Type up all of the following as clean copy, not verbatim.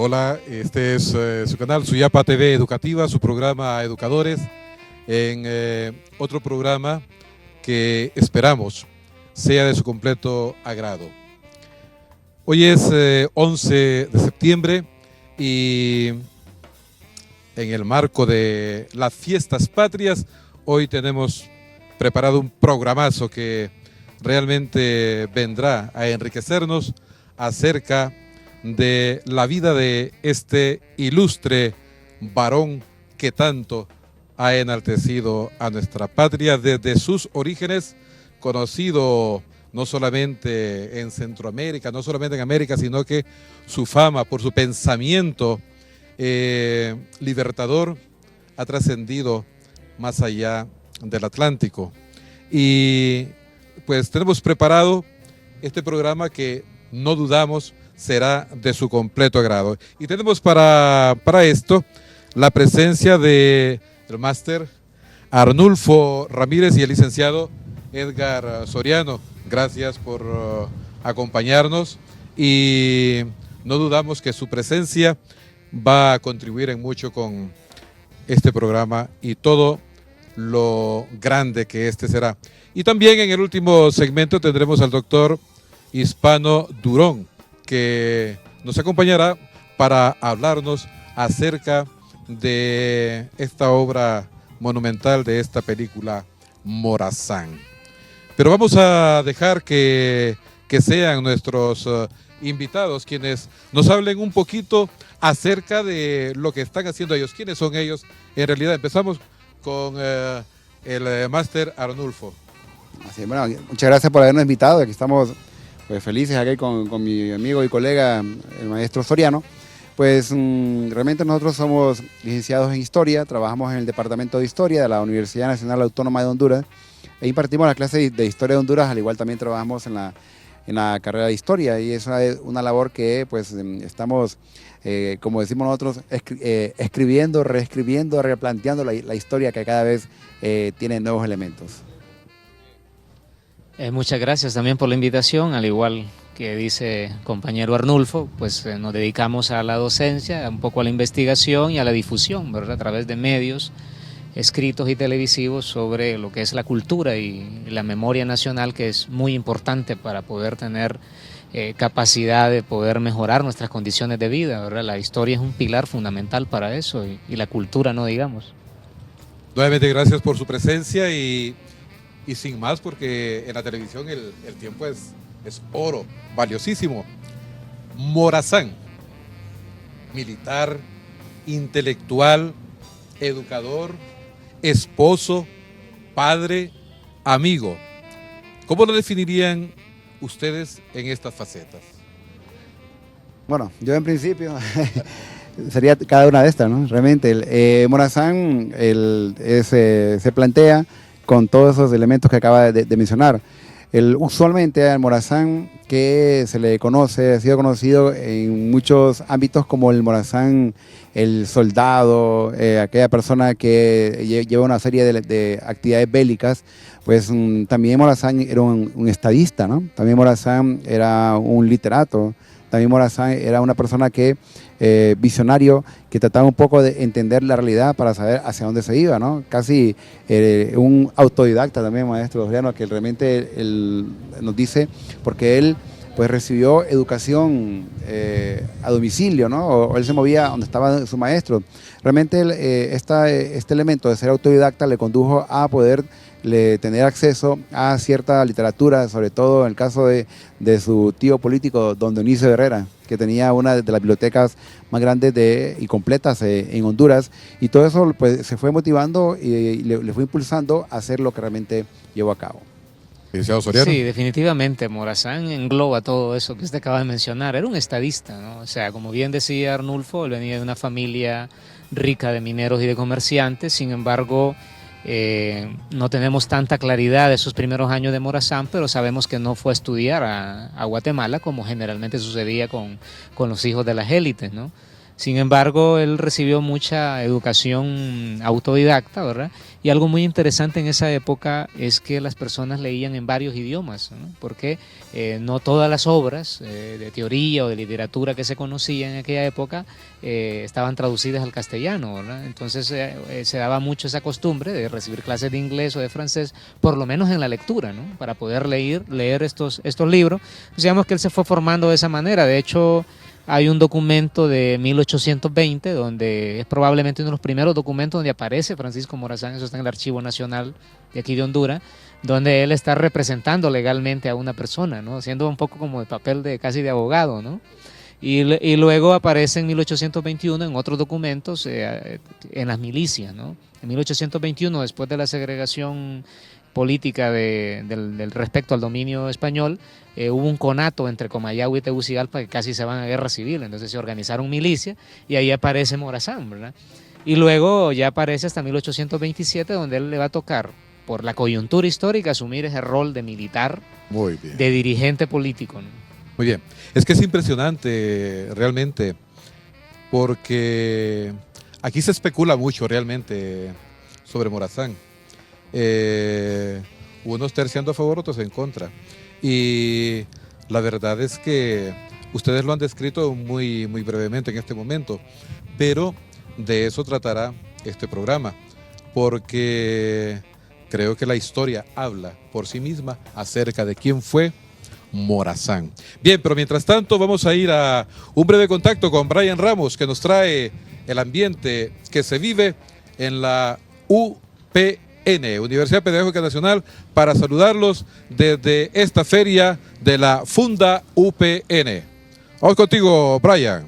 Hola, este es su canal Suyapa TV Educativa, su programa Educadores, en otro programa que esperamos sea de su completo agrado. Hoy es 11 de septiembre y en el marco de las fiestas patrias, hoy tenemos preparado un programazo que realmente vendrá a enriquecernos acerca de la vida de este ilustre varón que tanto ha enaltecido a nuestra patria desde sus orígenes, conocido no solamente en Centroamérica, no solamente en América, sino que su fama por su pensamiento libertador ha trascendido más allá del Atlántico. Y pues tenemos preparado este programa que no dudamos será de su completo agrado. Y tenemos para esto la presencia del máster Arnulfo Ramírez y el licenciado Edgar Soriano. Gracias por acompañarnos y no dudamos que su presencia va a contribuir en mucho con este programa y todo lo grande que este será. Y también en el último segmento tendremos al doctor Hispano Durón, que nos acompañará para hablarnos acerca de esta obra monumental de esta película Morazán. Pero vamos a dejar que sean nuestros invitados quienes nos hablen un poquito acerca de lo que están haciendo ellos. ¿Quiénes son ellos? En realidad empezamos con el máster Arnulfo. Así, bueno, muchas gracias por habernos invitado. Aquí estamos pues felices aquí con mi amigo y colega, el maestro Soriano. Pues realmente nosotros somos licenciados en Historia, trabajamos en el Departamento de Historia de la Universidad Nacional Autónoma de Honduras e impartimos la clase de Historia de Honduras, al igual también trabajamos en la carrera de Historia, y es una labor que pues estamos, como decimos nosotros, escribiendo, reescribiendo, replanteando la historia que cada vez tiene nuevos elementos. Muchas gracias también por la invitación, al igual que dice compañero Arnulfo, pues nos dedicamos a la docencia, un poco a la investigación y a la difusión, ¿verdad? A través de medios escritos y televisivos sobre lo que es la cultura y la memoria nacional, que es muy importante para poder tener capacidad de poder mejorar nuestras condiciones de vida, ¿verdad? La historia es un pilar fundamental para eso y la cultura no digamos. Nuevamente gracias por su presencia y sin más, porque en la televisión el tiempo es oro, valiosísimo. Morazán, militar, intelectual, educador, esposo, padre, amigo. ¿Cómo lo definirían ustedes en estas facetas? Bueno, yo en principio sería cada una de estas, ¿no? Realmente, Morazán se plantea con todos esos elementos que acaba de mencionar. Usualmente al Morazán, que se le conoce, ha sido conocido en muchos ámbitos como el Morazán, el soldado, aquella persona que lleva una serie de actividades bélicas, pues también Morazán era un estadista, ¿no? También Morazán era un literato, también Morazán era una persona visionario, que trataba un poco de entender la realidad para saber hacia dónde se iba, ¿no? Casi un autodidacta también, maestro Soriano, que realmente él nos dice, porque él pues recibió educación a domicilio, ¿no? O él se movía donde estaba su maestro. Realmente este elemento de ser autodidacta le condujo a poder tener acceso a cierta literatura, sobre todo en el caso de su tío político, don Dionisio Herrera, que tenía una de las bibliotecas más grandes y completas en Honduras, y todo eso pues, se fue motivando y le fue impulsando a hacer lo que realmente llevó a cabo. Sí, definitivamente, Morazán engloba todo eso que usted acaba de mencionar. Era un estadista, ¿no? O sea, como bien decía Arnulfo, él venía de una familia rica de mineros y de comerciantes, sin embargo, no tenemos tanta claridad de sus primeros años de Morazán, pero sabemos que no fue a estudiar a Guatemala como generalmente sucedía con los hijos de las élites, ¿no? Sin embargo, él recibió mucha educación autodidacta, ¿verdad? Y algo muy interesante en esa época es que las personas leían en varios idiomas, ¿no? Porque no todas las obras de teoría o de literatura que se conocían en aquella época estaban traducidas al castellano, ¿verdad? Entonces se daba mucho esa costumbre de recibir clases de inglés o de francés, por lo menos en la lectura, ¿no? Para poder leer estos libros. Pues digamos que él se fue formando de esa manera. De hecho, hay un documento de 1820, donde es probablemente uno de los primeros documentos donde aparece Francisco Morazán, eso está en el Archivo Nacional de aquí de Honduras, donde él está representando legalmente a una persona, ¿no? Haciendo un poco como de papel de casi de abogado, ¿no? Y luego aparece en 1821 en otros documentos en las milicias, ¿no? En 1821, después de la segregación política del respecto al dominio español, hubo un conato entre Comayagua y Tegucigalpa que casi se van a guerra civil, entonces se organizaron milicias y ahí aparece Morazán, ¿verdad? Y luego ya aparece hasta 1827, donde él le va a tocar, por la coyuntura histórica, asumir ese rol de militar, Muy bien. de dirigente político, ¿no? Muy bien. Es que es impresionante realmente, porque aquí se especula mucho realmente sobre Morazán. Unos terciando a favor, otros en contra. Y la verdad es que ustedes lo han descrito muy, muy brevemente en este momento, pero de eso tratará este programa, porque creo que la historia habla por sí misma acerca de quién fue Morazán. Bien, pero mientras tanto vamos a ir a un breve contacto con Brian Ramos, que nos trae el ambiente que se vive en la UPN, Universidad Pedagógica Nacional, para saludarlos desde esta feria de la Funda UPN. Vamos contigo, Brian.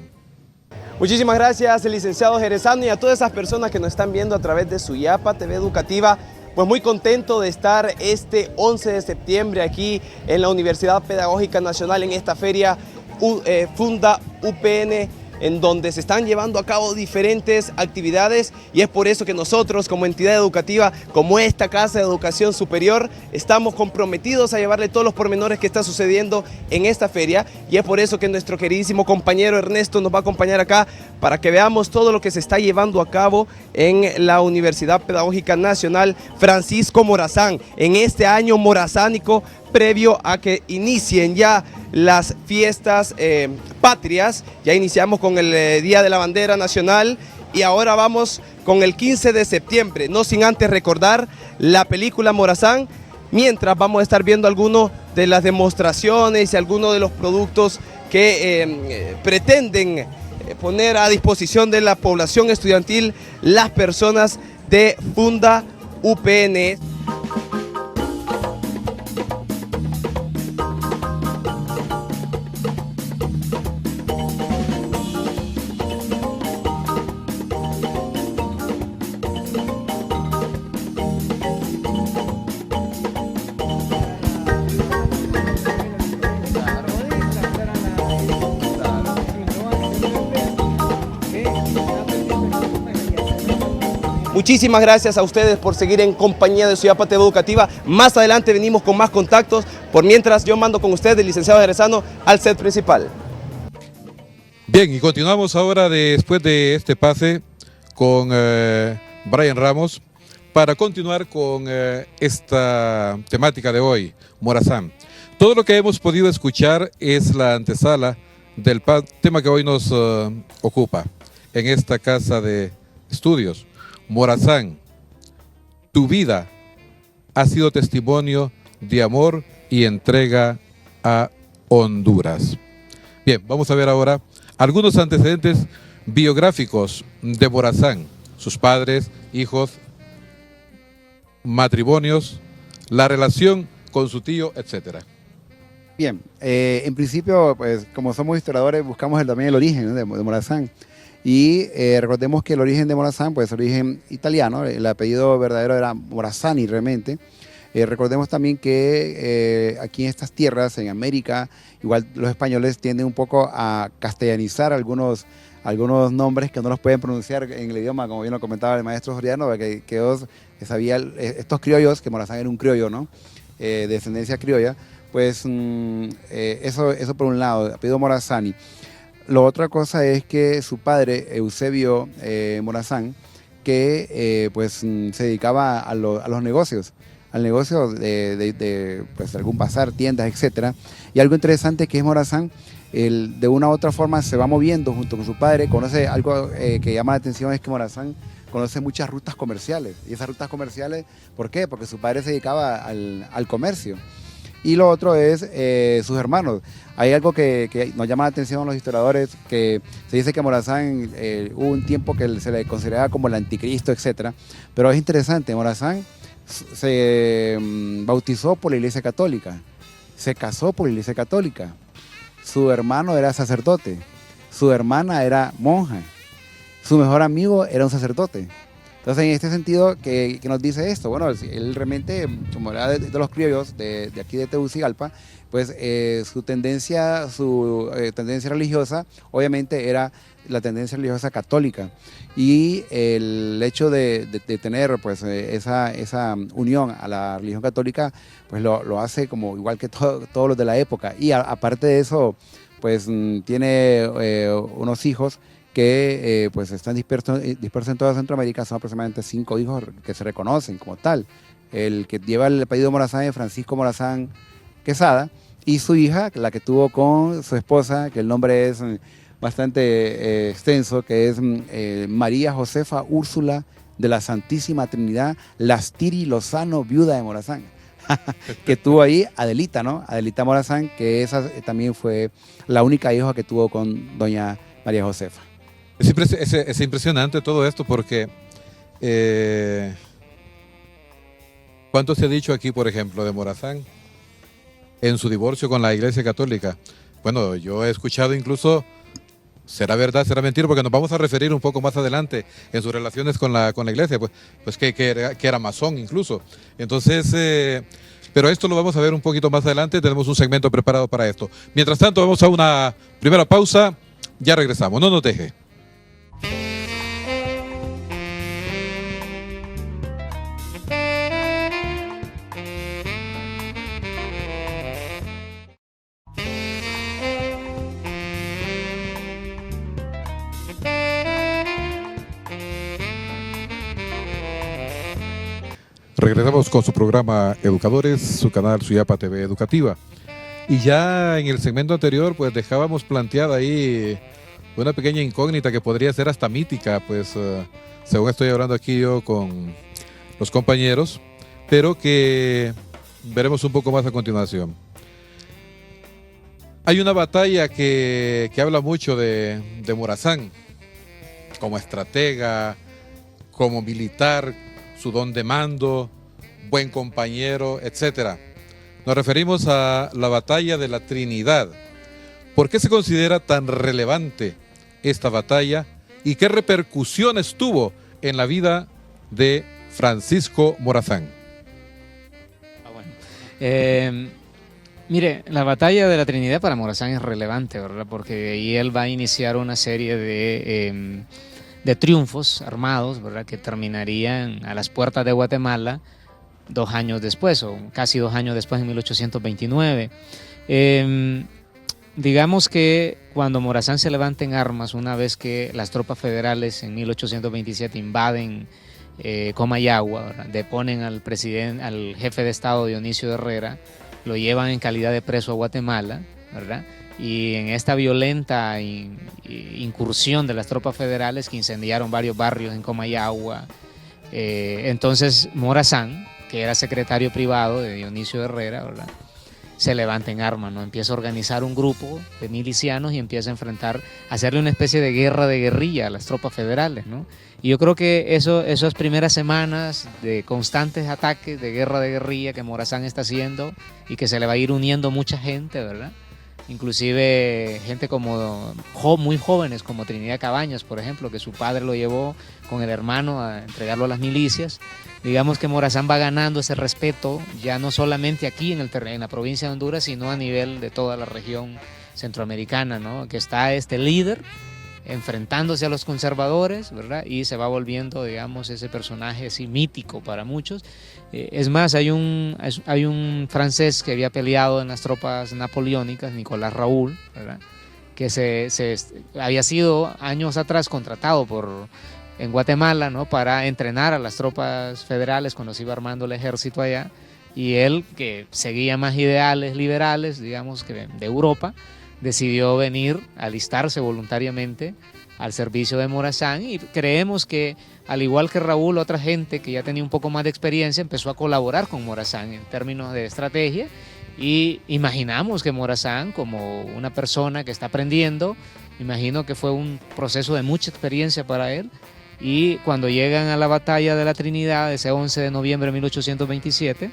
Muchísimas gracias, el licenciado Jerezano, y a todas esas personas que nos están viendo a través de Suyapa TV Educativa. Pues muy contento de estar este 11 de septiembre aquí en la Universidad Pedagógica Nacional en esta feria Funda UPN, en donde se están llevando a cabo diferentes actividades, y es por eso que nosotros como entidad educativa, como esta Casa de Educación Superior, estamos comprometidos a llevarle todos los pormenores que está sucediendo en esta feria, y es por eso que nuestro queridísimo compañero Ernesto nos va a acompañar acá para que veamos todo lo que se está llevando a cabo en la Universidad Pedagógica Nacional Francisco Morazán, en este año morazánico, previo a que inicien ya las fiestas patrias. Ya iniciamos con el Día de la Bandera Nacional y ahora vamos con el 15 de septiembre, no sin antes recordar la película Morazán, mientras vamos a estar viendo algunas de las demostraciones y algunos de los productos que pretenden poner a disposición de la población estudiantil las personas de Funda UPN. Muchísimas gracias a ustedes por seguir en compañía de Suyapa TV Educativa. Más adelante venimos con más contactos. Por mientras, yo mando con ustedes, el licenciado Jerezano, al set principal. Bien, y continuamos ahora después de este pase con Brian Ramos para continuar con esta temática de hoy, Morazán. Todo lo que hemos podido escuchar es la antesala del tema que hoy nos ocupa en esta casa de estudios. Morazán, tu vida ha sido testimonio de amor y entrega a Honduras. Bien, vamos a ver ahora algunos antecedentes biográficos de Morazán, sus padres, hijos, matrimonios, la relación con su tío, etcétera. Bien, en principio, pues como somos historiadores, buscamos también el origen, ¿no?, de Morazán. Y recordemos que el origen de Morazán, pues origen italiano, el apellido verdadero era Morazani realmente. Recordemos también que aquí en estas tierras, en América, igual los españoles tienden un poco a castellanizar algunos nombres que no los pueden pronunciar en el idioma, como bien lo comentaba el maestro Soriano, que sabía, estos criollos, que Morazán era un criollo, ¿no?, de descendencia criolla, pues eso por un lado, apellido Morazani. la otra cosa es que su padre, Eusebio Morazán, que pues se dedicaba a los negocios, al negocio de pues, algún bazar, tiendas, etcétera. Y algo interesante que es Morazán, de una u otra forma se va moviendo junto con su padre. Conoce algo que llama la atención, es que Morazán conoce muchas rutas comerciales. Y esas rutas comerciales, ¿por qué? Porque su padre se dedicaba al comercio. Y lo otro es sus hermanos. Hay algo que nos llama la atención a los historiadores, que se dice que Morazán hubo un tiempo que se le consideraba como el anticristo, etcétera. Pero es interesante, Morazán se bautizó por la Iglesia Católica, se casó por la Iglesia Católica, su hermano era sacerdote, su hermana era monja, su mejor amigo era un sacerdote. Entonces, en este sentido, que nos dice esto? Bueno, él realmente, como era de los criollos de aquí de Tegucigalpa, pues su tendencia religiosa, obviamente, era la tendencia religiosa católica. Y el hecho de tener pues, esa unión a la religión católica, pues lo hace como igual que todos los de la época. Y aparte de eso, pues tiene unos hijos que pues están dispersos en toda Centroamérica. Son aproximadamente 5 hijos que se reconocen como tal. El que lleva el apellido Morazán es Francisco Morazán Quesada, y su hija, la que tuvo con su esposa, que el nombre es bastante extenso, que es María Josefa Úrsula de la Santísima Trinidad Lastiri Lozano, viuda de Morazán, que tuvo ahí Adelita, ¿no? Adelita Morazán, que esa también fue la única hija que tuvo con doña María Josefa. Es impresionante todo esto porque ¿cuánto se ha dicho aquí, por ejemplo, de Morazán en su divorcio con la Iglesia Católica? Bueno, yo he escuchado incluso, será verdad, será mentira, porque nos vamos a referir un poco más adelante en sus relaciones con la Iglesia, pues que era masón incluso. Entonces, pero esto lo vamos a ver un poquito más adelante, tenemos un segmento preparado para esto. Mientras tanto, vamos a una primera pausa, ya regresamos, no nos deje. Regresamos con su programa Educadores, su canal Suyapa TV Educativa. Y ya en el segmento anterior, pues dejábamos planteada ahí una pequeña incógnita que podría ser hasta mítica, pues según estoy hablando aquí yo con los compañeros, pero que veremos un poco más a continuación. Hay una batalla que habla mucho de Morazán, como estratega, como militar, su don de mando, buen compañero, etc. Nos referimos a la batalla de la Trinidad. ¿Por qué se considera tan relevante esta batalla y qué repercusiones tuvo en la vida de Francisco Morazán? Mire, la batalla de la Trinidad para Morazán es relevante, ¿verdad? Porque ahí él va a iniciar una serie de triunfos armados, ¿verdad? Que terminarían a las puertas de Guatemala 2 años después, o casi 2 años después, en 1829. Digamos que cuando Morazán se levanta en armas, una vez que las tropas federales en 1827 invaden Comayagua, ¿verdad? Deponen al jefe de Estado Dionisio Herrera, lo llevan en calidad de preso a Guatemala, ¿verdad? Y en esta violenta incursión de las tropas federales que incendiaron varios barrios en Comayagua, entonces Morazán, que era secretario privado de Dionisio Herrera, ¿verdad?, se levanta en armas, ¿no? Empieza a organizar un grupo de milicianos y empieza a hacerle una especie de guerra de guerrilla a las tropas federales, ¿no? Y yo creo que esas primeras semanas de constantes ataques de guerra de guerrilla que Morazán está haciendo y que se le va a ir uniendo mucha gente, ¿verdad? Inclusive gente muy jóvenes como Trinidad Cabañas, por ejemplo, que su padre lo llevó con el hermano a entregarlo a las milicias. Digamos que Morazán va ganando ese respeto, ya no solamente aquí en la provincia de Honduras, sino a nivel de toda la región centroamericana, ¿no? Que está este líder enfrentándose a los conservadores, ¿verdad? Y se va volviendo, digamos, ese personaje así mítico para muchos. Es más, hay un francés que había peleado en las tropas napoleónicas, Nicolás Raúl, ¿verdad?, que había sido años atrás contratado en Guatemala, ¿no?, para entrenar a las tropas federales cuando se iba armando el ejército allá, y él, que seguía más ideales liberales, digamos, que de Europa, decidió venir a alistarse voluntariamente al servicio de Morazán, y creemos que, al igual que Raúl, otra gente que ya tenía un poco más de experiencia empezó a colaborar con Morazán en términos de estrategia, y imaginamos que Morazán, como una persona que está aprendiendo, imagino que fue un proceso de mucha experiencia para él, y cuando llegan a la batalla de la Trinidad, ese 11 de noviembre de 1827,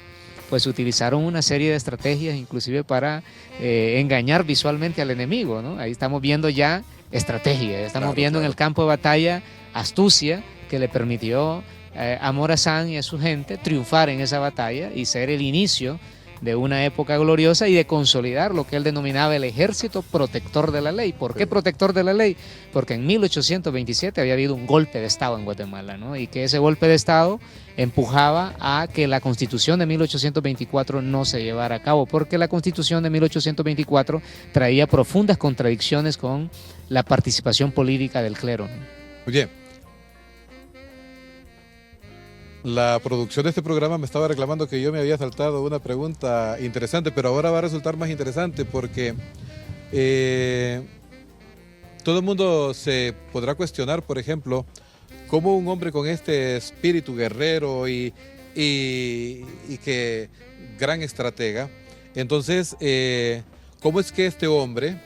pues utilizaron una serie de estrategias, inclusive para engañar visualmente al enemigo, ¿no? Ahí estamos viendo ya estrategia, estamos viendo en el campo de batalla astucia que le permitió a Morazán y a su gente triunfar en esa batalla y ser el inicio de una época gloriosa y de consolidar lo que él denominaba el ejército protector de la ley. ¿Por qué protector de la ley? Porque en 1827 había habido un golpe de Estado en Guatemala, ¿no? Y que ese golpe de Estado empujaba a que la Constitución de 1824 no se llevara a cabo, porque la Constitución de 1824 traía profundas contradicciones con la participación política del clero, ¿no? Oye, la producción de este programa me estaba reclamando que yo me había saltado una pregunta interesante, pero ahora va a resultar más interesante porque todo el mundo se podrá cuestionar, por ejemplo, cómo un hombre con este espíritu guerrero y que gran estratega, entonces, ¿cómo es que este hombre,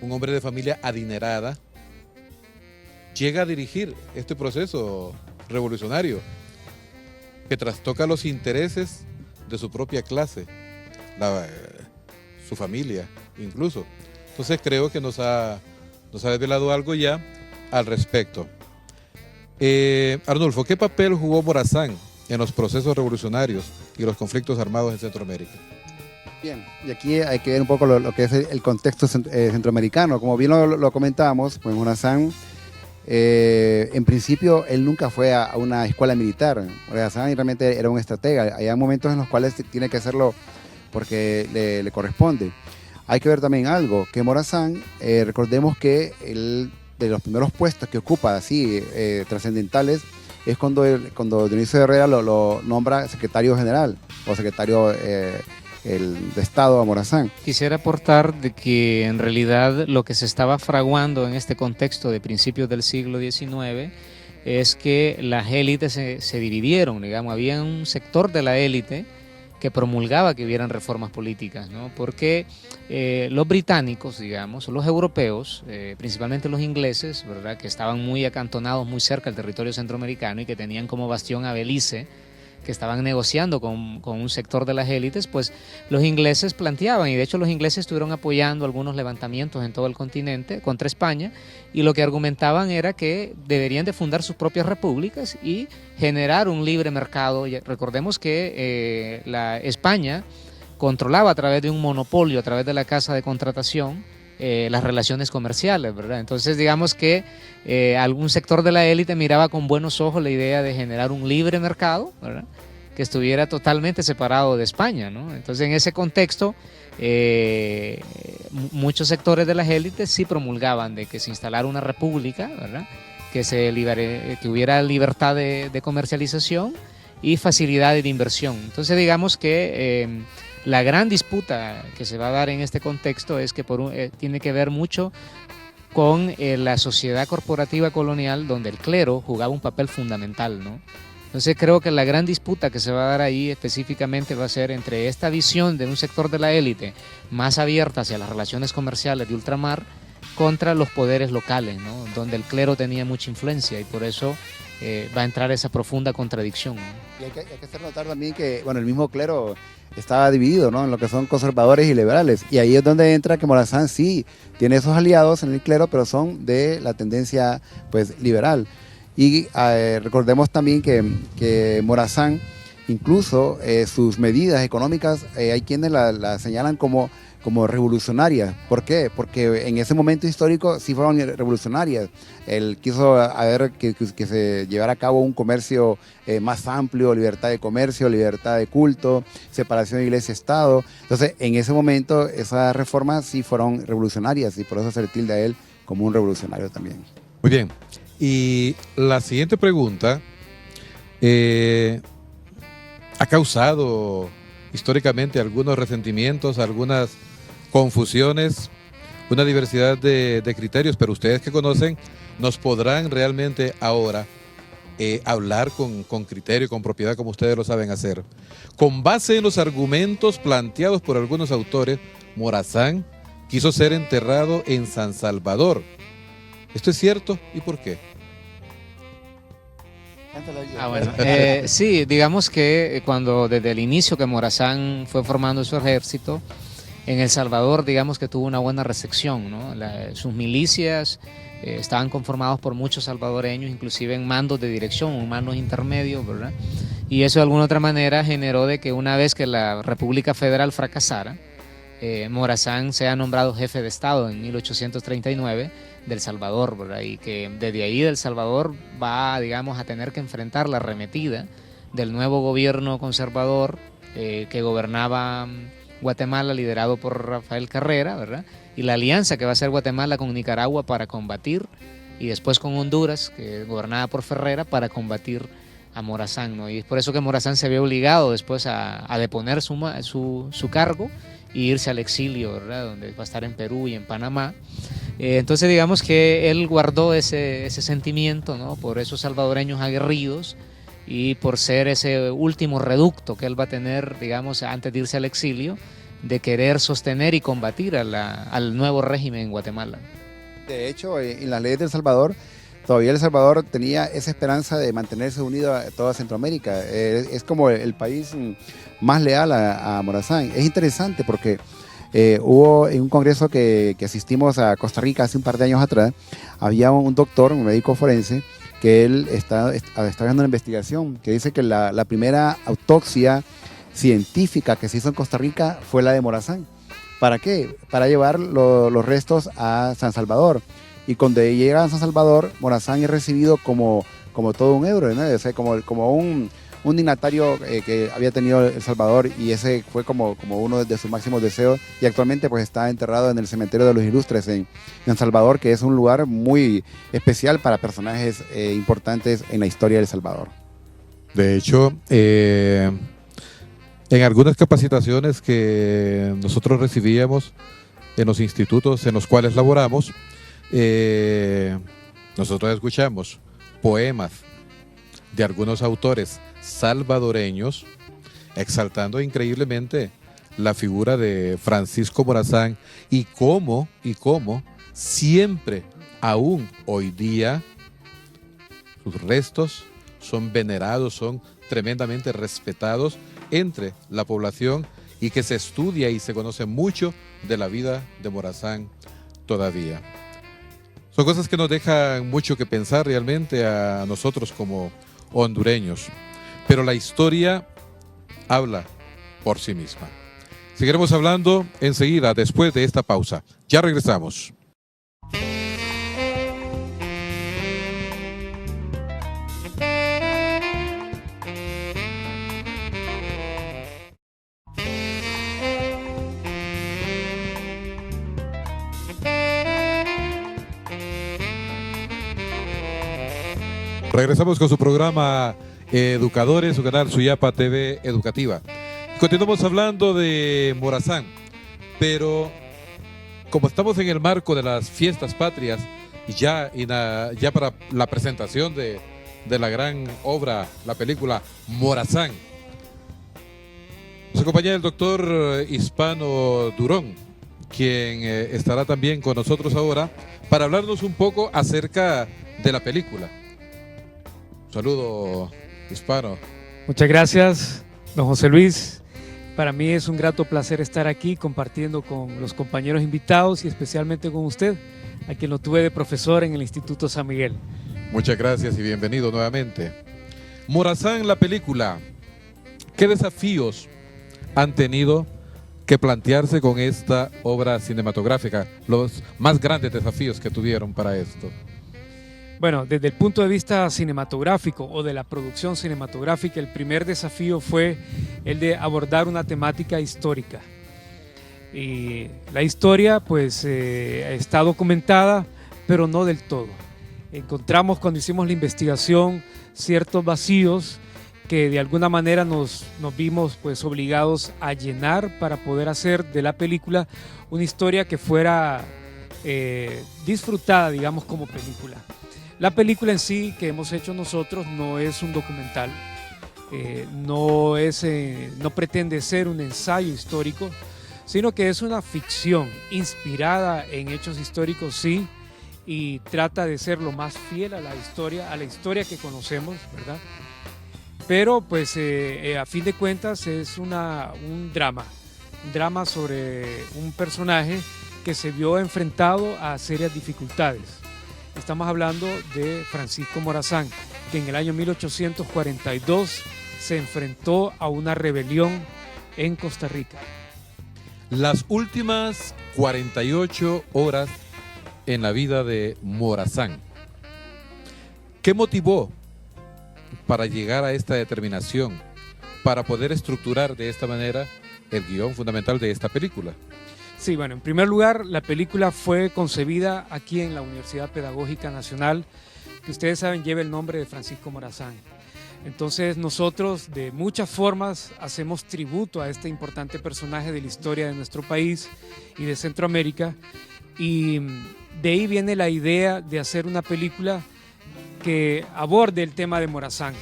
un hombre de familia adinerada, llega a dirigir este proceso revolucionario que trastoca los intereses de su propia clase, su familia incluso? Entonces creo que nos ha desvelado algo ya al respecto. Arnulfo, ¿qué papel jugó Morazán en los procesos revolucionarios y los conflictos armados en Centroamérica? Bien, y aquí hay que ver un poco lo que es el contexto centroamericano. Como bien lo comentábamos, pues Morazán, en principio, él nunca fue a una escuela militar. Morazán realmente era un estratega. Hay momentos en los cuales tiene que hacerlo porque le corresponde. Hay que ver también algo, que Morazán, recordemos que él, de los primeros puestos que ocupa así trascendentales, es cuando Dionisio Herrera lo nombra secretario general o secretario de Estado a Morazán. Quisiera aportar de que en realidad lo que se estaba fraguando en este contexto de principios del siglo XIX es que las élites se dividieron, digamos, había un sector de la élite que promulgaba que hubieran reformas políticas, ¿no? Porque los británicos, digamos, o los europeos, principalmente los ingleses, ¿verdad?, que estaban muy acantonados muy cerca del territorio centroamericano y que tenían como bastión a Belice, que estaban negociando con un sector de las élites, pues los ingleses planteaban, y de hecho los ingleses estuvieron apoyando algunos levantamientos en todo el continente contra España, y lo que argumentaban era que deberían de fundar sus propias repúblicas y generar un libre mercado. Recordemos que España controlaba a través de un monopolio, a través de la casa de contratación, las relaciones comerciales, ¿verdad? Entonces digamos que algún sector de la élite miraba con buenos ojos la idea de generar un libre mercado, ¿verdad?, que estuviera totalmente separado de España, ¿no? Entonces en ese contexto muchos sectores de las élites sí promulgaban de que se instalara una república, ¿verdad?, que hubiera libertad de comercialización y facilidades de inversión. Entonces digamos que la gran disputa que se va a dar en este contexto es que tiene que ver mucho con la sociedad corporativa colonial, donde el clero jugaba un papel fundamental, ¿no? Entonces creo que la gran disputa que se va a dar ahí específicamente va a ser entre esta visión de un sector de la élite más abierta hacia las relaciones comerciales de ultramar contra los poderes locales, ¿no?, donde el clero tenía mucha influencia, y por eso va a entrar esa profunda contradicción, ¿no? Y hay que hacer notar también que, bueno, el mismo clero estaba dividido, ¿no?, en lo que son conservadores y liberales, y ahí es donde entra que Morazán sí tiene esos aliados en el clero, pero son de la tendencia, pues, liberal. Y recordemos también que Morazán Incluso sus medidas económicas hay quienes la señalan como revolucionarias. ¿Por qué? Porque en ese momento histórico sí fueron revolucionarias. Él quiso que se llevara a cabo un comercio más amplio, libertad de comercio, libertad de culto, separación de iglesia y Estado. Entonces, en ese momento esas reformas sí fueron revolucionarias y por eso se le tilda a él como un revolucionario también. Muy bien. Y la siguiente pregunta ha causado históricamente algunos resentimientos, algunas confusiones, una diversidad de criterios, pero ustedes que conocen nos podrán realmente ahora hablar con criterio y con propiedad como ustedes lo saben hacer. Con base en los argumentos planteados por algunos autores, Morazán quiso ser enterrado en San Salvador. ¿Esto es cierto? ¿Y por qué? Bueno, sí, digamos que cuando desde el inicio que Morazán fue formando su ejército, en El Salvador, digamos que tuvo una buena recepción, ¿no? Sus milicias estaban conformados por muchos salvadoreños, inclusive en mandos de dirección, en mandos intermedios, ¿verdad? Y eso de alguna otra manera generó de que una vez que la República Federal fracasara, Morazán sea nombrado jefe de Estado en 1839 del Salvador, ¿verdad? Y que desde ahí del Salvador va, digamos, a tener que enfrentar la arremetida del nuevo gobierno conservador que gobernaba Guatemala, liderado por Rafael Carrera, ¿verdad? Y la alianza que va a hacer Guatemala con Nicaragua para combatir, y después con Honduras, que gobernada por Ferrera, para combatir a Morazán, ¿no? Y es por eso que Morazán se vio obligado después a deponer su cargo e irse al exilio, ¿verdad? Donde va a estar en Perú y en Panamá. Entonces digamos que él guardó ese sentimiento, ¿no? Por esos salvadoreños aguerridos y por ser ese último reducto que él va a tener, digamos, antes de irse al exilio, de querer sostener y combatir al nuevo régimen en Guatemala. De hecho, en las leyes del Salvador, todavía El Salvador tenía esa esperanza de mantenerse unido a toda Centroamérica. Es como el país más leal a Morazán. Es interesante porque hubo en un congreso que asistimos a Costa Rica hace un par de años atrás, había un doctor, un médico forense, que él está haciendo una investigación que dice que la primera autopsia científica que se hizo en Costa Rica fue la de Morazán. ¿Para qué? Para llevar los restos a San Salvador. Y cuando llega a San Salvador, Morazán es recibido como todo un héroe, ¿no? O sea, como un dignatario que había tenido El Salvador, y ese fue como uno de sus máximos deseos, y actualmente pues está enterrado en el Cementerio de los Ilustres en Salvador, que es un lugar muy especial para personajes importantes en la historia de El Salvador. De hecho, en algunas capacitaciones que nosotros recibíamos en los institutos en los cuales laboramos, nosotros escuchamos poemas de algunos autores salvadoreños exaltando increíblemente la figura de Francisco Morazán y cómo siempre, aún hoy día, sus restos son venerados, son tremendamente respetados entre la población, y que se estudia y se conoce mucho de la vida de Morazán todavía. Son cosas que nos dejan mucho que pensar realmente a nosotros como hondureños, pero la historia habla por sí misma. Seguiremos hablando enseguida, después de esta pausa. Ya regresamos. Regresamos con su programa Educadores, su canal Suyapa TV Educativa. Continuamos hablando de Morazán, pero como estamos en el marco de las fiestas patrias y ya para la presentación de la gran obra, la película Morazán, nos acompaña el doctor Hispano Durón, quien estará también con nosotros ahora para hablarnos un poco acerca de la película. Saludo, Hispano. Muchas gracias, don José Luis. Para mí es un grato placer estar aquí compartiendo con los compañeros invitados y especialmente con usted, a quien lo tuve de profesor en el Instituto San Miguel. Muchas gracias y bienvenido nuevamente. Morazán, la película. ¿Qué desafíos han tenido que plantearse con esta obra cinematográfica? Los más grandes desafíos que tuvieron para esto. Bueno, desde el punto de vista cinematográfico o de la producción cinematográfica, el primer desafío fue el de abordar una temática histórica. Y la historia pues está documentada, pero no del todo. Encontramos cuando hicimos la investigación ciertos vacíos que de alguna manera nos vimos pues obligados a llenar para poder hacer de la película una historia que fuera disfrutada, digamos, como película. La película en sí que hemos hecho nosotros no es un documental, no pretende ser un ensayo histórico, sino que es una ficción inspirada en hechos históricos, sí, y trata de ser lo más fiel a la historia que conocemos, ¿verdad? Pero pues a fin de cuentas es un drama sobre un personaje que se vio enfrentado a serias dificultades. Estamos hablando de Francisco Morazán, que en el año 1842 se enfrentó a una rebelión en Costa Rica. Las últimas 48 horas en la vida de Morazán. ¿Qué motivó para llegar a esta determinación, para poder estructurar de esta manera el guión fundamental de esta película? Sí, bueno, en primer lugar, la película fue concebida aquí en la Universidad Pedagógica Nacional, que ustedes saben lleva el nombre de Francisco Morazán. Entonces nosotros de muchas formas hacemos tributo a este importante personaje de la historia de nuestro país y de Centroamérica, y de ahí viene la idea de hacer una película que aborde el tema de Morazán.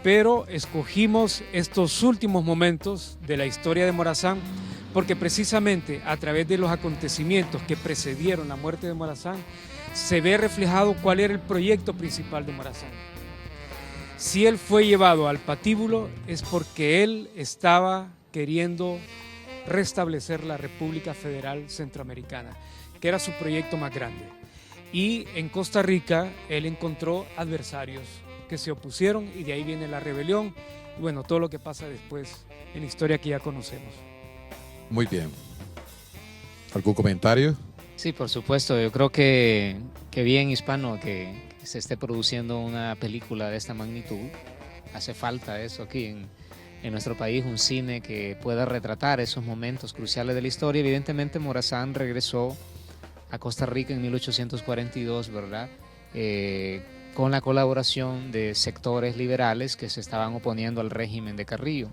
Pero escogimos estos últimos momentos de la historia de Morazán porque precisamente a través de los acontecimientos que precedieron la muerte de Morazán se ve reflejado cuál era el proyecto principal de Morazán. Si él fue llevado al patíbulo es porque él estaba queriendo restablecer la República Federal Centroamericana, que era su proyecto más grande. Y en Costa Rica él encontró adversarios que se opusieron y de ahí viene la rebelión y bueno, todo lo que pasa después en la historia que ya conocemos. Muy bien. ¿Algún comentario? Sí, por supuesto. Yo creo que bien, Hispano, que se esté produciendo una película de esta magnitud. Hace falta eso aquí en nuestro país, un cine que pueda retratar esos momentos cruciales de la historia. Evidentemente, Morazán regresó a Costa Rica en 1842, ¿verdad? Con la colaboración de sectores liberales que se estaban oponiendo al régimen de Carrillo.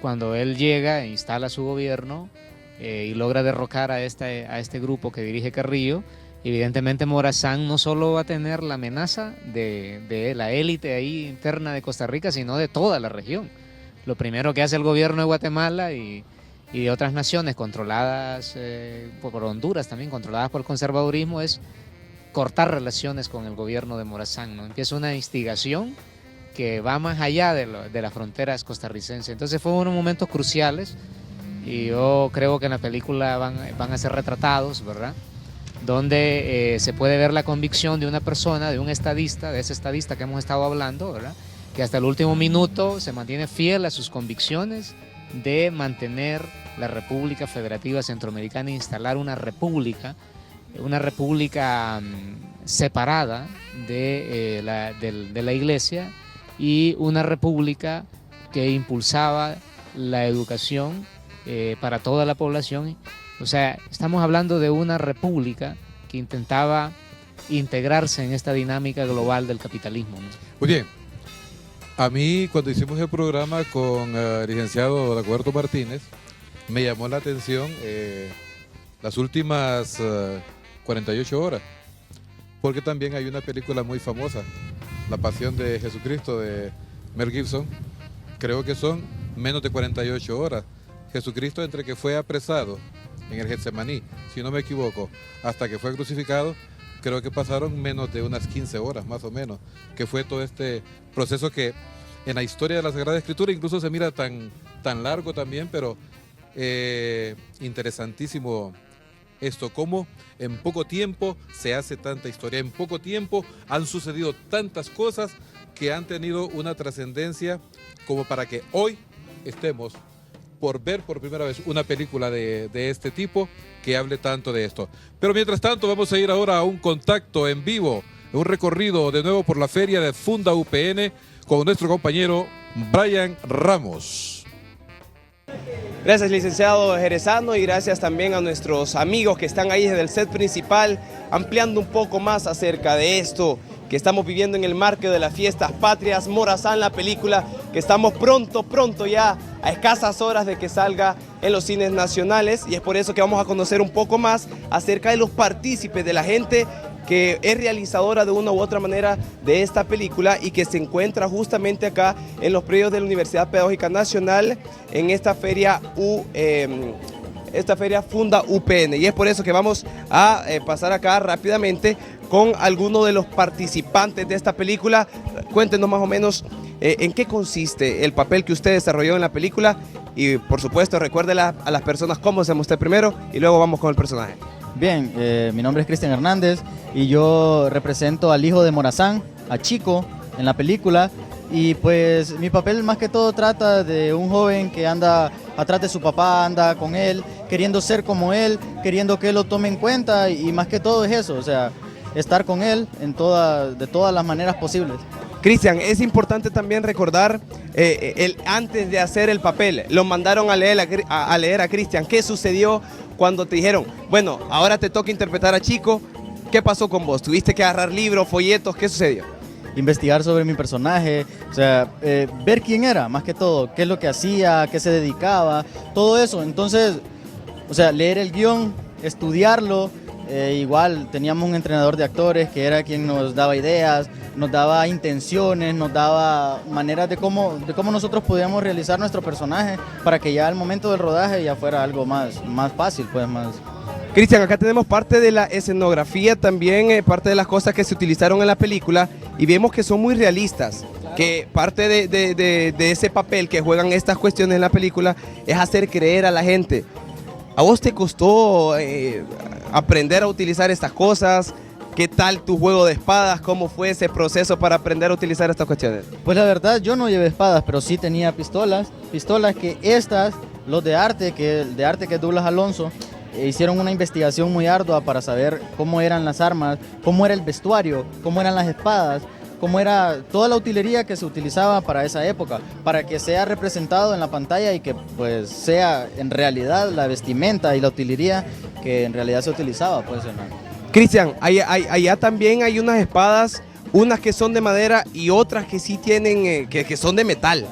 Cuando él llega e instala su gobierno y logra derrocar a este grupo que dirige Carrillo, evidentemente Morazán no solo va a tener la amenaza de la élite ahí interna de Costa Rica, sino de toda la región. Lo primero que hace el gobierno de Guatemala y de otras naciones controladas por Honduras, también controladas por el conservadurismo, es cortar relaciones con el gobierno de Morazán, ¿no? Empieza una instigación que va más allá de las fronteras costarricenses. Entonces fueron unos momentos cruciales y yo creo que en la película van a ser retratados, ¿verdad? Donde se puede ver la convicción de una persona, de un estadista, de ese estadista que hemos estado hablando, ¿verdad? Que hasta el último minuto se mantiene fiel a sus convicciones de mantener la República Federativa Centroamericana e instalar una república separada de la Iglesia y una república que impulsaba la educación para toda la población. O sea, estamos hablando de una república que intentaba integrarse en esta dinámica global del capitalismo, ¿no? Muy bien. A mí, cuando hicimos el programa con el licenciado Dagoberto Martínez, me llamó la atención las últimas 48 horas, porque también hay una película muy famosa, La Pasión de Jesucristo, de Mel Gibson. Creo que son menos de 48 horas. Jesucristo, entre que fue apresado en el Getsemaní, si no me equivoco, hasta que fue crucificado, creo que pasaron menos de unas 15 horas, más o menos, que fue todo este proceso que en la historia de la Sagrada Escritura incluso se mira tan largo también, pero interesantísimo esto, cómo en poco tiempo se hace tanta historia, en poco tiempo han sucedido tantas cosas que han tenido una trascendencia como para que hoy estemos por ver por primera vez una película de este tipo que hable tanto de esto. Pero mientras tanto vamos a ir ahora a un contacto en vivo, un recorrido de nuevo por la feria de Funda UPN con nuestro compañero Brian Ramos. Gracias, licenciado Jerezano, y gracias también a nuestros amigos que están ahí desde el set principal, ampliando un poco más acerca de esto que estamos viviendo en el marco de las fiestas patrias. Morazán, la película que estamos pronto ya a escasas horas de que salga en los cines nacionales, y es por eso que vamos a conocer un poco más acerca de los partícipes, de la gente que es realizadora de una u otra manera de esta película y que se encuentra justamente acá en los predios de la Universidad Pedagógica Nacional en esta feria Funda UPN. Y es por eso que vamos a pasar acá rápidamente con algunos de los participantes de esta película. Cuéntenos más o menos en qué consiste el papel que usted desarrolló en la película, y por supuesto recuérdele a las personas cómo se llama usted primero y luego vamos con el personaje. Bien, mi nombre es Cristian Hernández y yo represento al hijo de Morazán, a Chico, en la película. Y pues mi papel más que todo trata de un joven que anda atrás de su papá, anda con él, queriendo ser como él, queriendo que él lo tome en cuenta, y más que todo es eso, o sea, estar con él de todas las maneras posibles. Cristian, es importante también recordar antes de hacer el papel, lo mandaron a leer a Cristian. ¿Qué sucedió cuando te dijeron, bueno, ahora te toca interpretar a Chico? ¿Qué pasó con vos? ¿Tuviste que agarrar libros, folletos? ¿Qué sucedió? Investigar sobre mi personaje, o sea, ver quién era, más que todo, qué es lo que hacía, qué se dedicaba, todo eso. Entonces, o sea, leer el guión, estudiarlo. Igual teníamos un entrenador de actores que era quien nos daba ideas, nos daba intenciones, nos daba maneras de cómo nosotros podíamos realizar nuestro personaje para que ya al momento del rodaje ya fuera algo más fácil, pues más. Cristian, acá tenemos parte de la escenografía también, parte de las cosas que se utilizaron en la película, y vemos que son muy realistas, que parte de ese papel que juegan estas cuestiones en la película es hacer creer a la gente. ¿A vos te costó aprender a utilizar estas cosas? ¿Qué tal tu juego de espadas? ¿Cómo fue ese proceso para aprender a utilizar estas cuestiones? Pues la verdad, yo no llevé espadas, pero sí tenía pistolas que los de arte que es Douglas Alonso, hicieron una investigación muy ardua para saber cómo eran las armas, cómo era el vestuario, cómo eran las espadas, cómo era toda la utilería que se utilizaba para esa época, para que sea representado en la pantalla y que pues sea en realidad la vestimenta y la utilería que en realidad se utilizaba, pues. Cristian, allá también hay unas espadas, unas que son de madera y otras que sí tienen, que son de metal.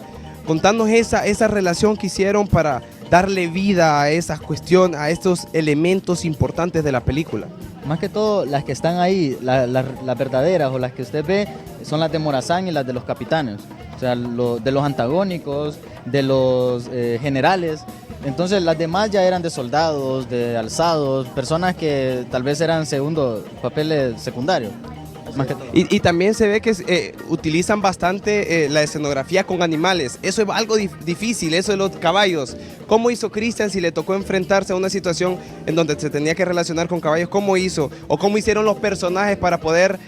Contanos esa relación que hicieron para darle vida a esas cuestiones, a estos elementos importantes de la película. Más que todo, las que están ahí, las verdaderas o las que usted ve, son las de Morazán y las de los capitanes. O sea, de los antagónicos, de los generales. Entonces las demás ya eran de soldados, de alzados, personas que tal vez eran papeles secundarios. Más que todo. Y también se ve que utilizan bastante la escenografía con animales. Eso es algo difícil, eso de los caballos. ¿Cómo hizo Cristian si le tocó enfrentarse a una situación en donde se tenía que relacionar con caballos? ¿Cómo hizo? ¿O cómo hicieron los personajes para poder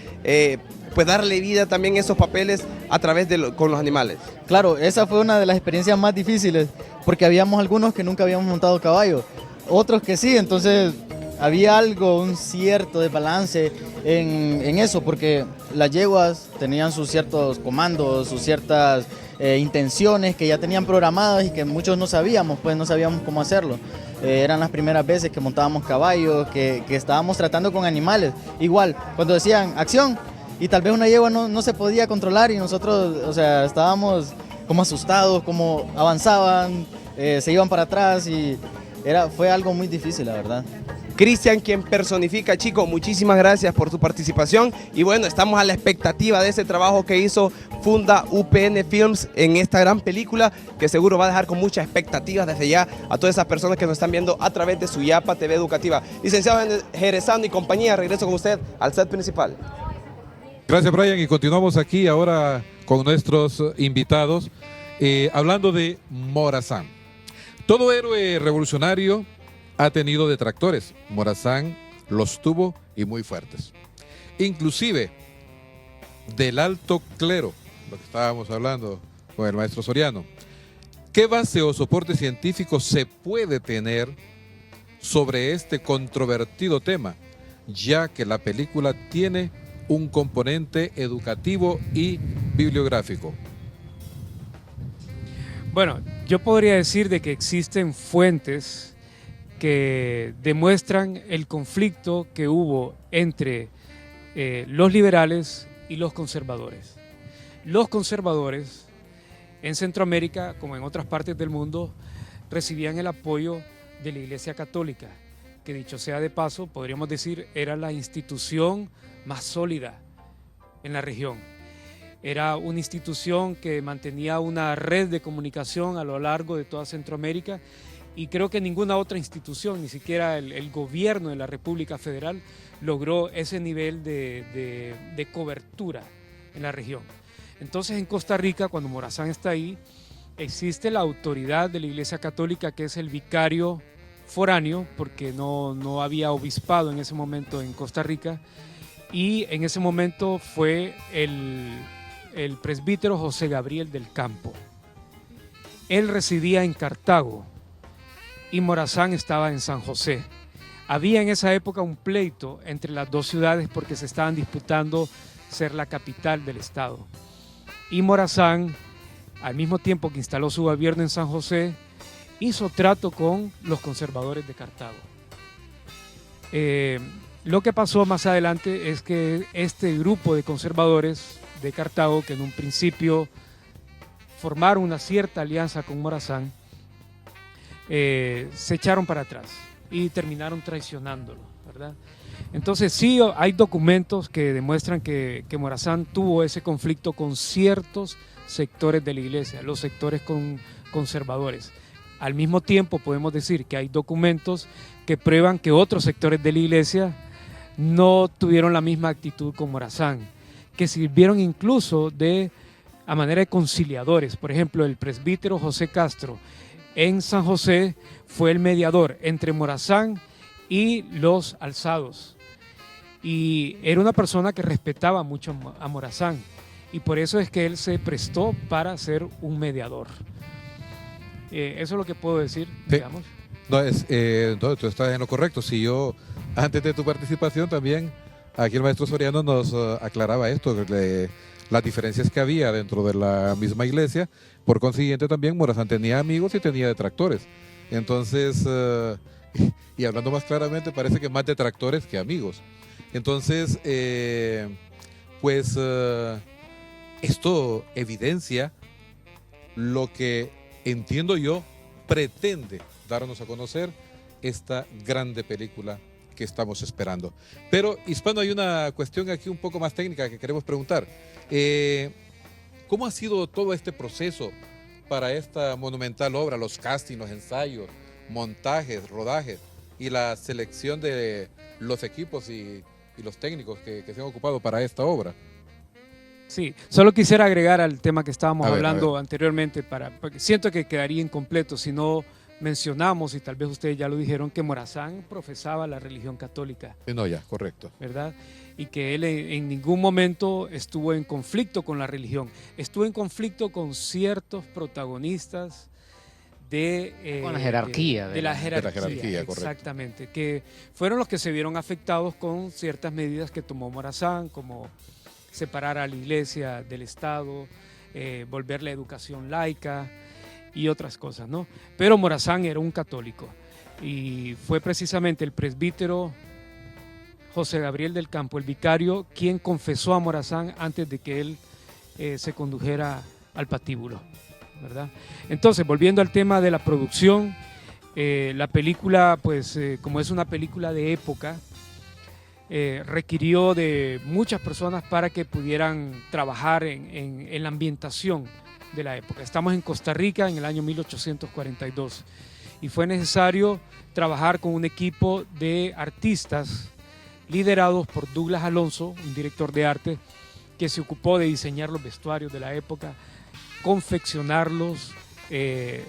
pues darle vida también a esos papeles a través con los animales? Claro, esa fue una de las experiencias más difíciles, porque habíamos algunos que nunca habíamos montado caballo, otros que sí, entonces había un cierto desbalance en eso, porque las yeguas tenían sus ciertos comandos, sus ciertas intenciones que ya tenían programadas y que muchos no sabíamos cómo hacerlo. Eran las primeras veces que montábamos caballos, que estábamos tratando con animales. Igual, cuando decían acción, y tal vez una yegua no se podía controlar y nosotros, o sea, estábamos como asustados, como avanzaban, se iban para atrás y fue algo muy difícil, la verdad. Cristian, quien personifica a Chico, muchísimas gracias por tu participación, y bueno, estamos a la expectativa de ese trabajo que hizo Funda UPN Films en esta gran película, que seguro va a dejar con muchas expectativas desde ya a todas esas personas que nos están viendo a través de Suyapa TV Educativa. Licenciado Jerezano y compañía, regreso con usted al set principal. Gracias, Brian, y continuamos aquí ahora con nuestros invitados, hablando de Morazán. Todo héroe revolucionario ha tenido detractores. Morazán los tuvo, y muy fuertes. Inclusive del alto clero lo que estábamos hablando con el maestro Soriano. ¿Qué base o soporte científico se puede tener sobre este controvertido tema, ya que la película tiene un componente educativo y bibliográfico? Bueno, yo podría decir de que existen fuentes que demuestran el conflicto que hubo entre los liberales y los conservadores. Los conservadores en Centroamérica, como en otras partes del mundo, recibían el apoyo de la Iglesia Católica, que dicho sea de paso, podríamos decir, era la institución más sólida en la región. Era una institución que mantenía una red de comunicación a lo largo de toda Centroamérica, y creo que ninguna otra institución, ni siquiera el gobierno de la República Federal, logró ese nivel de cobertura en la región. Entonces, en Costa Rica, cuando Morazán está ahí, existe la autoridad de la Iglesia Católica, que es el vicario foráneo, porque no había obispado en ese momento en Costa Rica, y en ese momento fue el presbítero José Gabriel del Campo. Él residía en Cartago y Morazán estaba en San José. Había en esa época un pleito entre las dos ciudades porque se estaban disputando ser la capital del estado. Y Morazán, al mismo tiempo que instaló su gobierno en San José, hizo trato con los conservadores de Cartago. Lo que pasó más adelante es que este grupo de conservadores de Cartago, que en un principio formaron una cierta alianza con Morazán, se echaron para atrás y terminaron traicionándolo, ¿verdad? Entonces sí hay documentos que demuestran que Morazán tuvo ese conflicto con ciertos sectores de la iglesia, los sectores conservadores. Al mismo tiempo podemos decir que hay documentos que prueban que otros sectores de la iglesia no tuvieron la misma actitud con Morazán, que sirvieron incluso a manera de conciliadores. Por ejemplo, el presbítero José Castro en San José fue el mediador entre Morazán y los alzados, y era una persona que respetaba mucho a Morazán, y por eso es que él se prestó para ser un mediador. Eso es lo que puedo decir, sí. Digamos. No, tú estás en lo correcto. Si yo, antes de tu participación también, aquí el maestro Soriano nos aclaraba esto, de las diferencias que había dentro de la misma iglesia. Por consiguiente también Morazán tenía amigos y tenía detractores. Entonces, y hablando más claramente, parece que más detractores que amigos. Entonces, esto evidencia lo que entiendo yo pretende darnos a conocer esta grande película que estamos esperando. Pero, Hispano, hay una cuestión aquí un poco más técnica que queremos preguntar. ¿Cómo ha sido todo este proceso para esta monumental obra? Los castings, los ensayos, montajes, rodajes y la selección de los equipos y los técnicos que se han ocupado para esta obra. Sí, solo quisiera agregar al tema que estábamos hablando anteriormente, porque siento que quedaría incompleto si no mencionamos, y tal vez ustedes ya lo dijeron, que Morazán profesaba la religión católica. No, ya, correcto. ¿Verdad? Y que él en ningún momento estuvo en conflicto con la religión. Estuvo en conflicto con ciertos protagonistas con la jerarquía. De la jerarquía, correcto. Exactamente. Que fueron los que se vieron afectados con ciertas medidas que tomó Morazán, como separar a la iglesia del Estado, volver la educación laica y otras cosas, ¿no? Pero Morazán era un católico y fue precisamente el presbítero José Gabriel del Campo, el vicario, quien confesó a Morazán antes de que él se condujera al patíbulo, ¿verdad? Entonces, volviendo al tema de la producción, la película, pues como es una película de época, requirió de muchas personas para que pudieran trabajar en la ambientación de la época. Estamos en Costa Rica en el año 1842 y fue necesario trabajar con un equipo de artistas liderados por Douglas Alonso, un director de arte que se ocupó de diseñar los vestuarios de la época, confeccionarlos,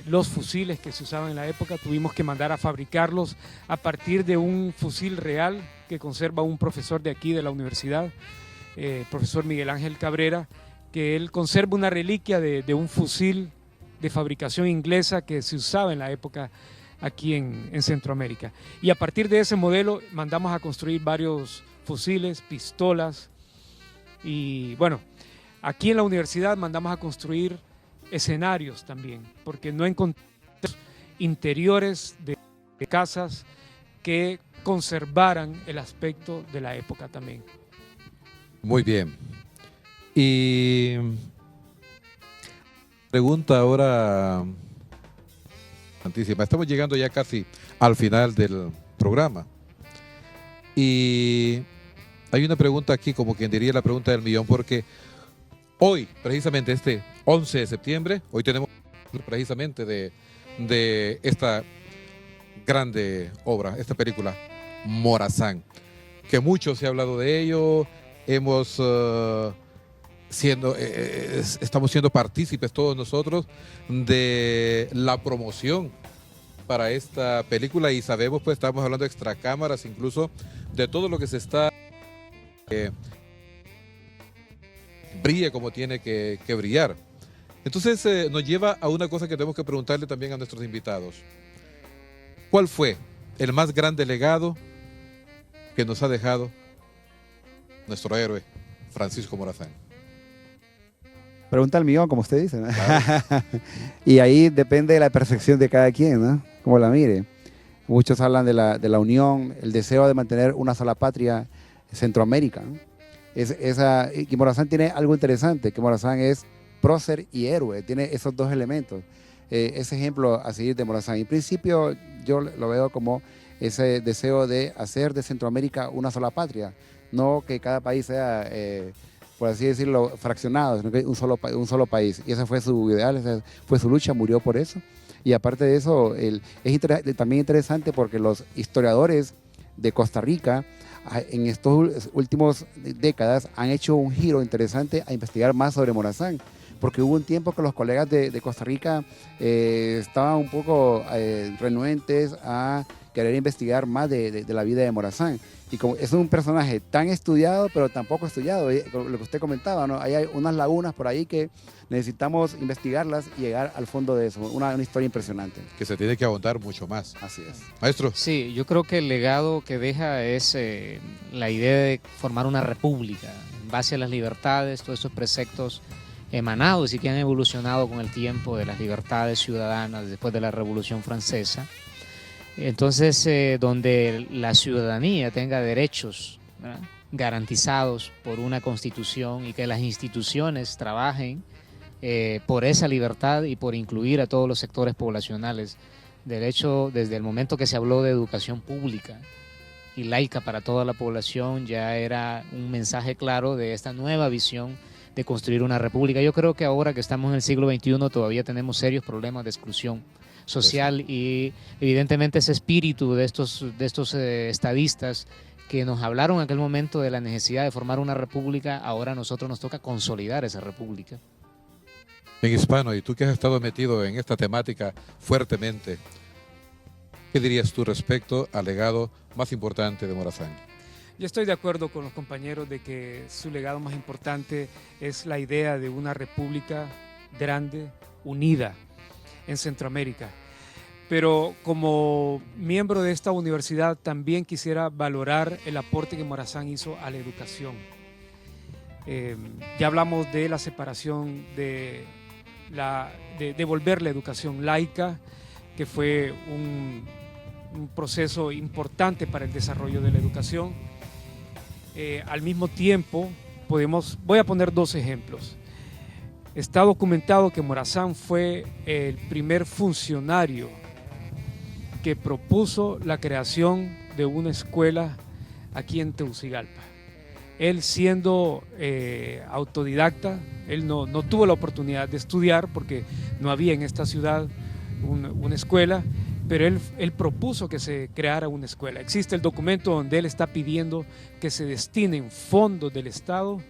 los fusiles que se usaban en la época, tuvimos que mandar a fabricarlos a partir de un fusil real que conserva un profesor de aquí de la universidad, profesor Miguel Ángel Cabrera, que él conserva una reliquia de un fusil de fabricación inglesa que se usaba en la época aquí en Centroamérica. Y a partir de ese modelo mandamos a construir varios fusiles, pistolas y bueno, aquí en la universidad mandamos a construir escenarios también, porque no encontramos interiores de casas que conservaran el aspecto de la época también. Muy bien. Y pregunta ahora importantísima. Estamos llegando ya casi al final del programa. Y hay una pregunta aquí, como quien diría la pregunta del millón, porque hoy, precisamente este 11 de septiembre, hoy tenemos precisamente de esta grande obra, esta película, Morazán, que mucho se ha hablado de ello, estamos siendo partícipes todos nosotros de la promoción para esta película y sabemos, pues estamos hablando de extracámaras, incluso de todo lo que se está brille como tiene que brillar. Entonces nos lleva a una cosa que tenemos que preguntarle también a nuestros invitados. ¿Cuál fue el más grande legado que nos ha dejado nuestro héroe Francisco Morazán? Pregunta al millón, como usted dice, ¿no? Claro. Y ahí depende de la percepción de cada quien, ¿no? Como la mire. Muchos hablan de la unión, el deseo de mantener una sola patria, Centroamérica, ¿no? Y Morazán tiene algo interesante, que Morazán es prócer y héroe, tiene esos dos elementos. Ese ejemplo a seguir de Morazán. En principio yo lo veo como ese deseo de hacer de Centroamérica una sola patria, no que cada país sea, por así decirlo, fraccionado, sino que un solo país. Y ese fue su ideal, esa fue su lucha, murió por eso. Y aparte de eso, también interesante porque los historiadores de Costa Rica en estos últimos décadas han hecho un giro interesante a investigar más sobre Morazán, porque hubo un tiempo que los colegas de Costa Rica estaban un poco renuentes a querer investigar más de la vida de Morazán. Y como es un personaje tan estudiado, pero tan poco estudiado, lo que usted comentaba, ¿no? Hay unas lagunas por ahí que necesitamos investigarlas y llegar al fondo de eso. Una historia impresionante. Que se tiene que ahondar mucho más. Así es. Maestro. Sí, yo creo que el legado que deja es la idea de formar una república en base a las libertades, todos esos preceptos emanados y que han evolucionado con el tiempo de las libertades ciudadanas después de la Revolución Francesa. Entonces, donde la ciudadanía tenga derechos, ¿verdad?, garantizados por una constitución y que las instituciones trabajen por esa libertad y por incluir a todos los sectores poblacionales. De hecho, desde el momento que se habló de educación pública y laica para toda la población, ya era un mensaje claro de esta nueva visión de construir una república. Yo creo que ahora que estamos en el siglo XXI todavía tenemos serios problemas de exclusión social y evidentemente ese espíritu de estos estadistas que nos hablaron en aquel momento de la necesidad de formar una república, ahora a nosotros nos toca consolidar esa república. En hispano, y tú que has estado metido en esta temática fuertemente, ¿qué dirías tú respecto al legado más importante de Morazán? Yo estoy de acuerdo con los compañeros de que su legado más importante es la idea de una república grande, unida en Centroamérica. Pero como miembro de esta universidad también quisiera valorar el aporte que Morazán hizo a la educación. Ya hablamos de la separación de devolver la educación laica, que fue un proceso importante para el desarrollo de la educación. Al mismo tiempo, voy a poner dos ejemplos. Está documentado que Morazán fue el primer funcionario que propuso la creación de una escuela aquí en Tegucigalpa. Él siendo autodidacta, él no tuvo la oportunidad de estudiar porque no había en esta ciudad una escuela, pero él propuso que se creara una escuela. Existe el documento donde él está pidiendo que se destinen fondos del Estado,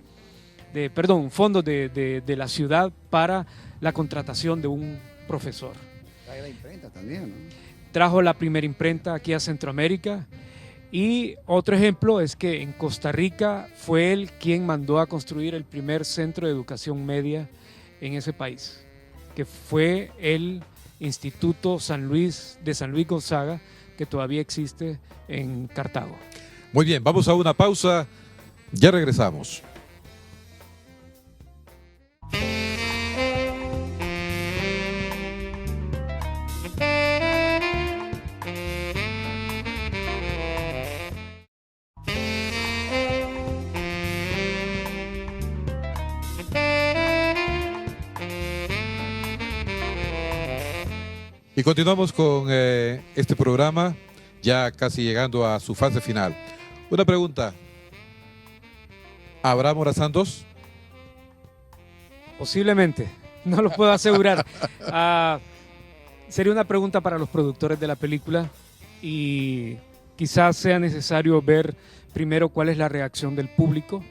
fondos de la ciudad para la contratación de un profesor. Trae la imprenta también, ¿no? Trajo la primera imprenta aquí a Centroamérica Y otro ejemplo es que en Costa Rica fue él quien mandó a construir el primer centro de educación media en ese país, que fue el Instituto San Luis de San Luis Gonzaga, que todavía existe en Cartago. Muy bien, vamos a una pausa, ya regresamos. Y continuamos con este programa, ya casi llegando a su fase final. Una pregunta, ¿habrá Morazán 2? Posiblemente, no lo puedo asegurar. Sería una pregunta para los productores de la película y quizás sea necesario ver primero cuál es la reacción del público.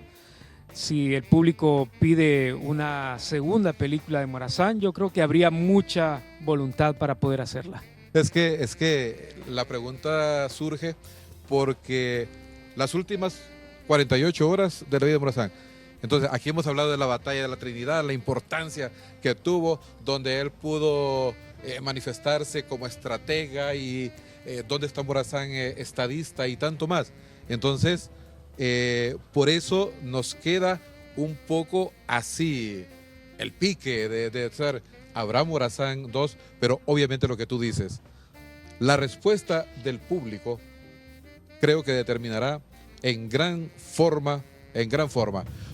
Si el público pide una segunda película de Morazán, yo creo que habría mucha voluntad para poder hacerla. Es que la pregunta surge porque las últimas 48 horas de la vida de Morazán. Entonces, aquí hemos hablado de la batalla de la Trinidad, la importancia que tuvo, donde él pudo manifestarse como estratega y dónde está Morazán estadista y tanto más. Entonces, por eso nos queda un poco así el pique de ser habrá Morazán 2, pero obviamente lo que tú dices, la respuesta del público creo que determinará en gran forma.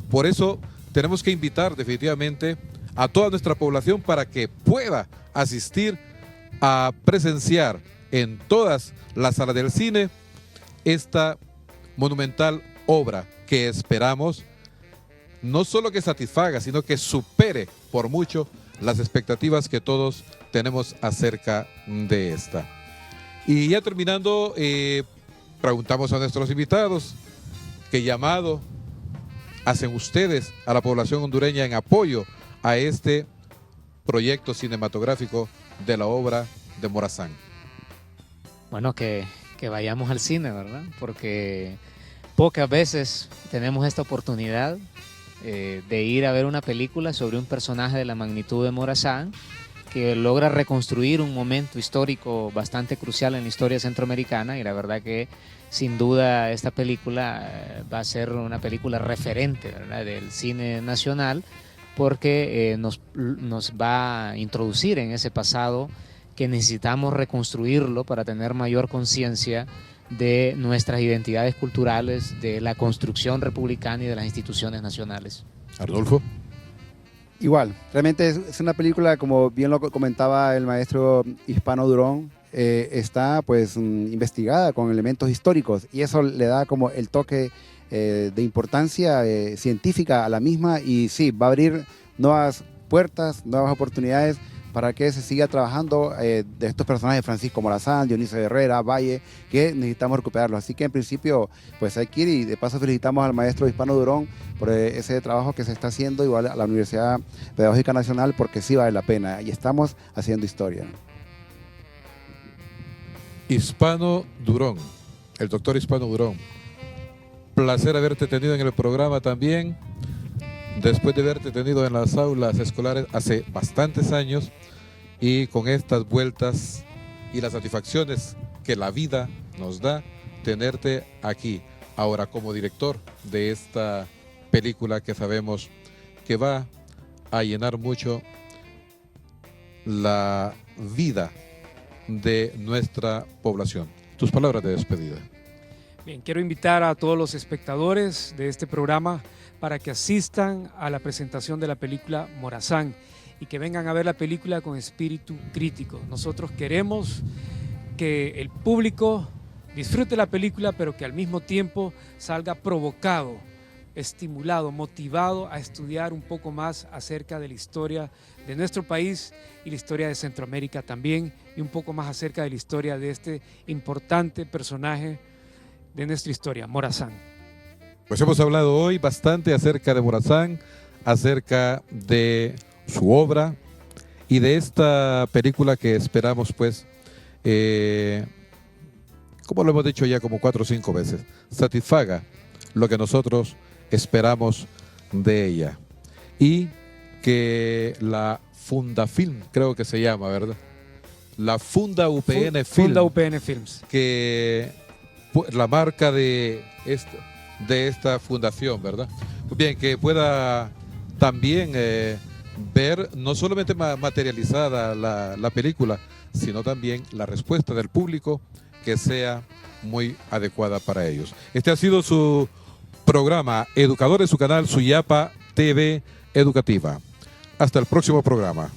Por eso tenemos que invitar definitivamente a toda nuestra población para que pueda asistir a presenciar en todas las salas del cine esta monumental obra que esperamos no solo que satisfaga, sino que supere por mucho las expectativas que todos tenemos acerca de esta. Y ya terminando, preguntamos a nuestros invitados qué llamado hacen ustedes a la población hondureña en apoyo a este proyecto cinematográfico de la obra de Morazán. Bueno, que vayamos al cine, ¿verdad? Porque pocas veces tenemos esta oportunidad de ir a ver una película sobre un personaje de la magnitud de Morazán que logra reconstruir un momento histórico bastante crucial en la historia centroamericana, y la verdad que sin duda esta película va a ser una película referente, ¿verdad?, del cine nacional, porque nos va a introducir en ese pasado que necesitamos reconstruirlo para tener mayor conciencia de nuestras identidades culturales, de la construcción republicana y de las instituciones nacionales. Arnulfo. Igual, realmente es una película, como bien lo comentaba el maestro Hispano Durón, está pues investigada con elementos históricos y eso le da como el toque de importancia científica a la misma, y sí, va a abrir nuevas puertas, nuevas oportunidades para que se siga trabajando de estos personajes, Francisco Morazán, Dionisio Herrera, Valle, que necesitamos recuperarlos. Así que en principio pues hay que ir, y de paso felicitamos al maestro Hispano Durón por ese trabajo que se está haciendo, igual a la Universidad Pedagógica Nacional, porque sí vale la pena y estamos haciendo historia. Hispano Durón, el doctor Hispano Durón, placer haberte tenido en el programa también, después de haberte tenido en las aulas escolares hace bastantes años, y con estas vueltas y las satisfacciones que la vida nos da, tenerte aquí, ahora como director de esta película que sabemos que va a llenar mucho la vida de nuestra población. Tus palabras de despedida. Bien, quiero invitar a todos los espectadores de este programa para que asistan a la presentación de la película Morazán y que vengan a ver la película con espíritu crítico. Nosotros queremos que el público disfrute la película, pero que al mismo tiempo salga provocado, estimulado, motivado a estudiar un poco más acerca de la historia de nuestro país y la historia de Centroamérica también, y un poco más acerca de la historia de este importante personaje de nuestra historia, Morazán. Pues hemos hablado hoy bastante acerca de Morazán, acerca de su obra y de esta película que esperamos pues como lo hemos dicho ya como 4 o 5 veces, satisfaga lo que nosotros esperamos de ella. Y que la Fundafilm, creo que se llama, ¿verdad? La Funda UPN Film, Funda UPN Films. que la marca de esta fundación, ¿verdad? Pues bien, que pueda también ver no solamente materializada la película, sino también la respuesta del público que sea muy adecuada para ellos. Este ha sido su programa Educadores, su canal Suyapa TV Educativa. Hasta el próximo programa.